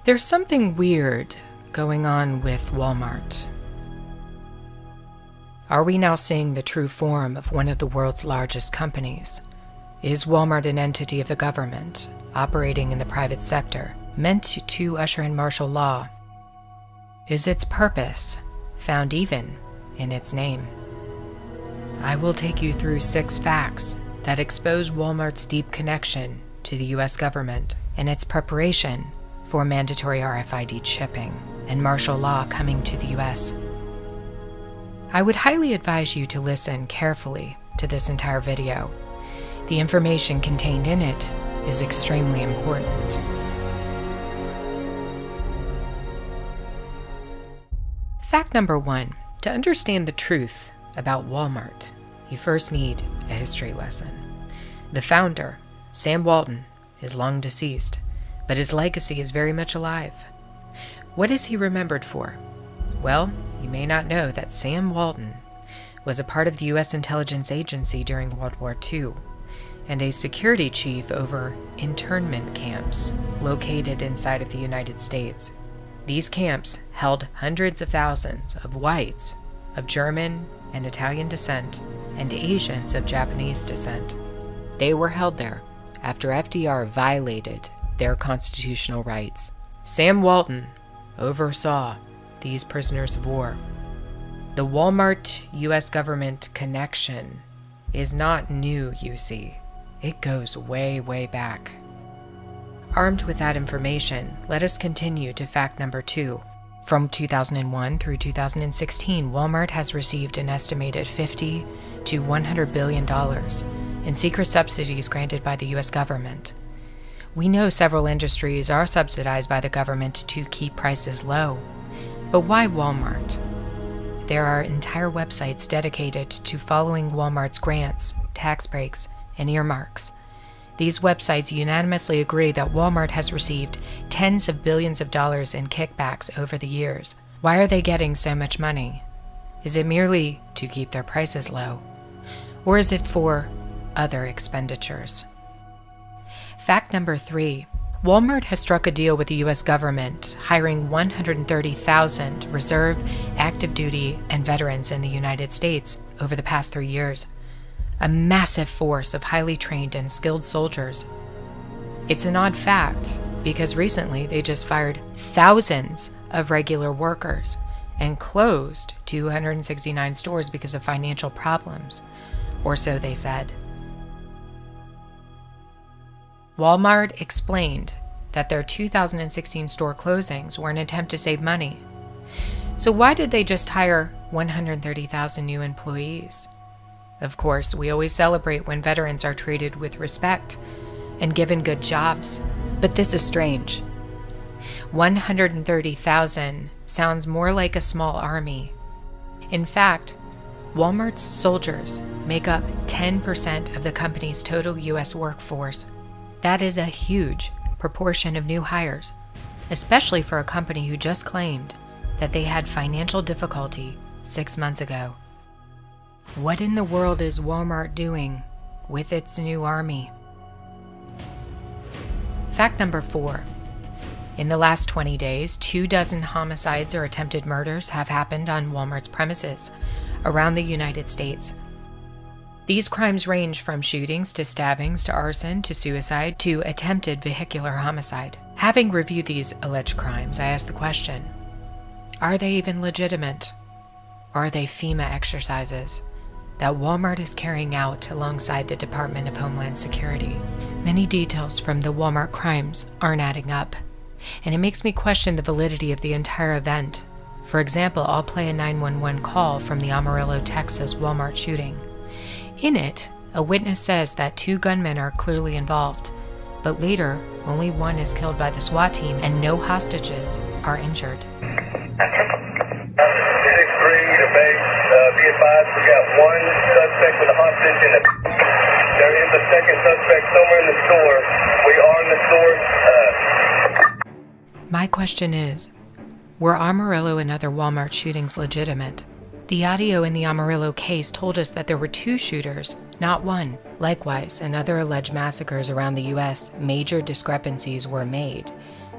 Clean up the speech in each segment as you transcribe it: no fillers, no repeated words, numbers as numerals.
There's something weird going on with Walmart. Are we now seeing the true form of one of the world's largest companies? Is Walmart an entity of the government, operating in the private sector, meant to usher in martial law? Is its purpose found even in its name? I will take you through 6 facts that expose Walmart's deep connection to the US government and its preparation for mandatory RFID chipping and martial law coming to the US. I would highly advise you to listen carefully to this entire video. The information contained in it is extremely important. Fact number 1. To understand the truth about Walmart, you first need a history lesson. The founder, Sam Walton, is long deceased, but his legacy is very much alive. What is he remembered for? Well, you may not know that Sam Walton was a part of the U.S. intelligence agency during World War II and a security chief over internment camps located inside of the United States. These camps held hundreds of thousands of whites of German and Italian descent and Asians of Japanese descent. They were held there after FDR violated their constitutional rights. Sam Walton oversaw these prisoners of war. The Walmart U.S. government connection is not new, you see. It goes way, way back. Armed with that information, let us continue to fact number 2. From 2001 through 2016, Walmart has received an estimated $50 to $100 billion in secret subsidies granted by the U.S. government. We know several industries are subsidized by the government to keep prices low. But why Walmart? There are entire websites dedicated to following Walmart's grants, tax breaks, and earmarks. These websites unanimously agree that Walmart has received tens of billions of dollars in kickbacks over the years. Why are they getting so much money? Is it merely to keep their prices low? Or is it for other expenditures? Fact number 3. Walmart has struck a deal with the U.S. government, hiring 130,000 reserve, active duty, and veterans in the United States over the past 3 years. A massive force of highly trained and skilled soldiers. It's an odd fact, because recently they just fired thousands of regular workers and closed 269 stores because of financial problems, or so they said. Walmart explained that their 2016 store closings were an attempt to save money. So why did they just hire 130,000 new employees? Of course, we always celebrate when veterans are treated with respect and given good jobs, but this is strange. 130,000 sounds more like a small army. In fact, Walmart's soldiers make up 10% of the company's total U.S. workforce. That is a huge proportion of new hires, especially for a company who just claimed that they had financial difficulty 6 months ago. What in the world is Walmart doing with its new army? Fact number 4. In the last 20 days, 24 homicides or attempted murders have happened on Walmart's premises around the United States. These crimes range from shootings to stabbings to arson to suicide to attempted vehicular homicide. Having reviewed these alleged crimes, I ask the question, are they even legitimate? Or are they FEMA exercises that Walmart is carrying out alongside the Department of Homeland Security? Many details from the Walmart crimes aren't adding up, and it makes me question the validity of the entire event. For example, I'll play a 911 call from the Amarillo, Texas Walmart shooting. In it, a witness says that 2 gunmen are clearly involved, but later, only one is killed by the SWAT team and no hostages are injured. 6-3 to base, be advised, we got 1 suspect with a hostage in the... There is a second suspect somewhere in the store. We are in the store. My question is, were Amarillo and other Walmart shootings legitimate? The audio in the Amarillo case told us that there were 2 shooters, not 1. Likewise, in other alleged massacres around the U.S., major discrepancies were made.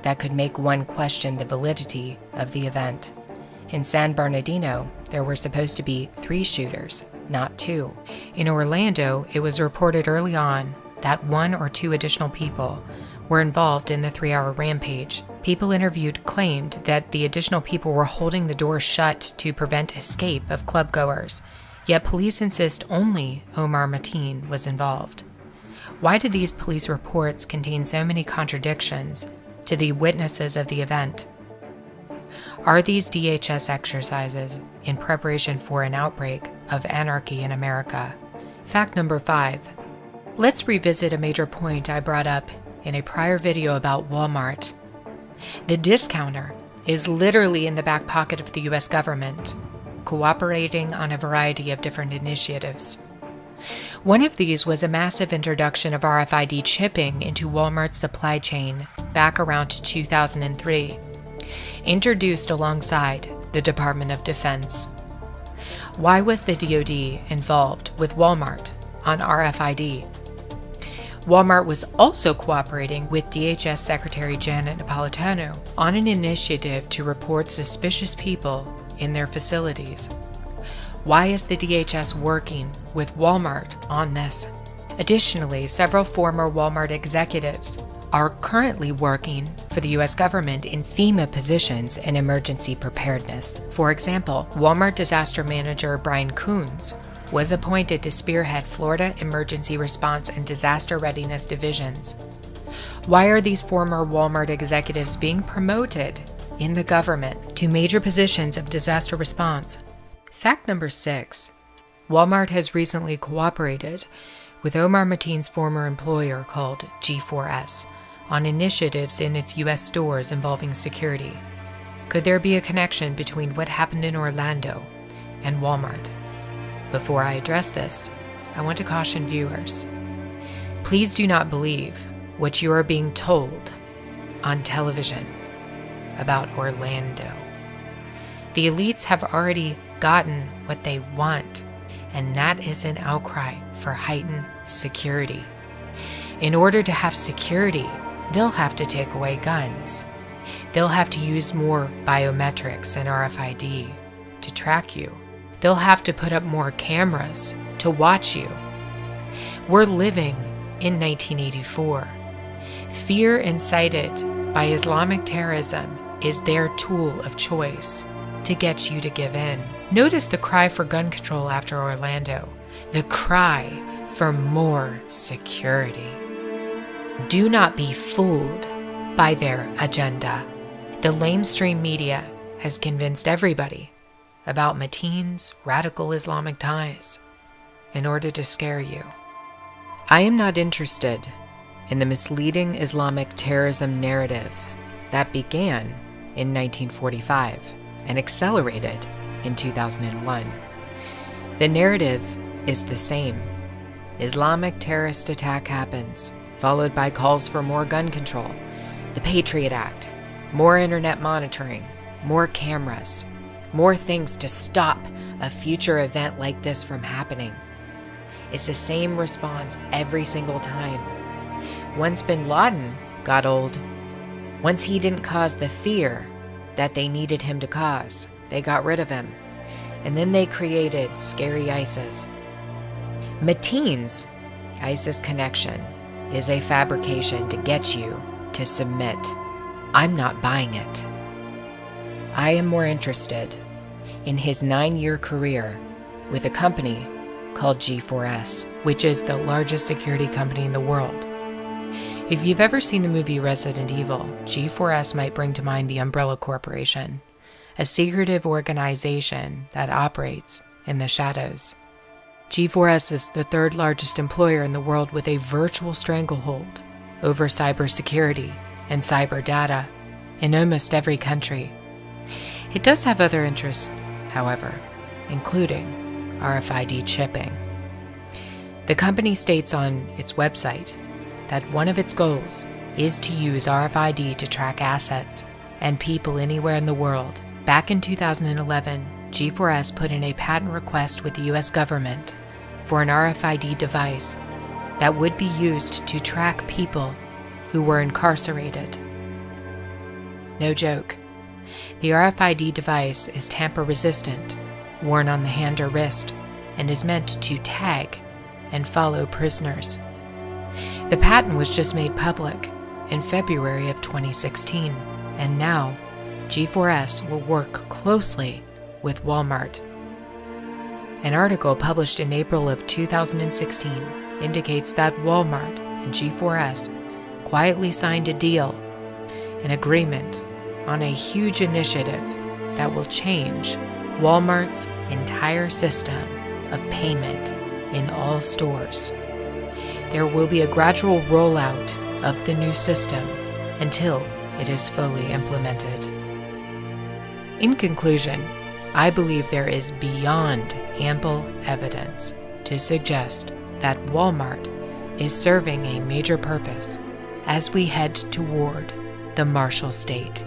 that could make one question the validity of the event. In San Bernardino, there were supposed to be 3 shooters, not 2. In Orlando, it was reported early on that 1 or 2 additional people were involved in the 3-hour rampage. People interviewed claimed that the additional people were holding the doors shut to prevent escape of clubgoers, yet police insist only Omar Mateen was involved. Why did these police reports contain so many contradictions to the witnesses of the event? Are these DHS exercises in preparation for an outbreak of anarchy in America? Fact number 5. Let's revisit a major point I brought up in a prior video about Walmart. The discounter is literally in the back pocket of the US government, cooperating on a variety of different initiatives. One of these was a massive introduction of RFID chipping into Walmart's supply chain back around 2003, introduced alongside the Department of Defense. Why was the DoD involved with Walmart on RFID? Walmart was also cooperating with DHS Secretary Janet Napolitano on an initiative to report suspicious people in their facilities. Why is the DHS working with Walmart on this? Additionally, several former Walmart executives are currently working for the U.S. government in FEMA positions in emergency preparedness. For example, Walmart disaster manager Brian Coons was appointed to spearhead Florida Emergency Response and Disaster Readiness Divisions. Why are these former Walmart executives being promoted in the government to major positions of disaster response? Fact number 6. Walmart has recently cooperated with Omar Mateen's former employer called G4S on initiatives in its U.S. stores involving security. Could there be a connection between what happened in Orlando and Walmart? Before I address this, I want to caution viewers. Please do not believe what you are being told on television about Orlando. The elites have already gotten what they want, and that is an outcry for heightened security. In order to have security, they'll have to take away guns. They'll have to use more biometrics and RFID to track you. They'll have to put up more cameras to watch you. We're living in 1984. Fear incited by Islamic terrorism is their tool of choice to get you to give in. Notice the cry for gun control after Orlando, the cry for more security. Do not be fooled by their agenda. The lamestream media has convinced everybody about Mateen's radical Islamic ties in order to scare you. I am not interested in the misleading Islamic terrorism narrative that began in 1945 and accelerated in 2001. The narrative is the same. Islamic terrorist attack happens, followed by calls for more gun control, the Patriot Act, more internet monitoring, more cameras, more things to stop a future event like this from happening. It's the same response every single time. Once bin Laden got old, once he didn't cause the fear that they needed him to cause, they got rid of him. And then they created scary ISIS. Mateen's ISIS connection is a fabrication to get you to submit. I'm not buying it. I am more interested in his 9-year career with a company called G4S, which is the largest security company in the world. If you've ever seen the movie Resident Evil, G4S might bring to mind the Umbrella Corporation, a secretive organization that operates in the shadows. G4S is the 3rd largest employer in the world with a virtual stranglehold over cybersecurity and cyber data in almost every country. It does have other interests, however, including RFID chipping. The company states on its website that one of its goals is to use RFID to track assets and people anywhere in the world. Back in 2011, G4S put in a patent request with the US government for an RFID device that would be used to track people who were incarcerated. No joke. The RFID device is tamper-resistant, worn on the hand or wrist, and is meant to tag and follow prisoners. The patent was just made public in February of 2016, and now G4S will work closely with Walmart. An article published in April of 2016 indicates that Walmart and G4S quietly signed a deal, an agreement on a huge initiative that will change Walmart's entire system of payment in all stores. There will be a gradual rollout of the new system until it is fully implemented. In conclusion, I believe there is beyond ample evidence to suggest that Walmart is serving a major purpose as we head toward the Marshall State.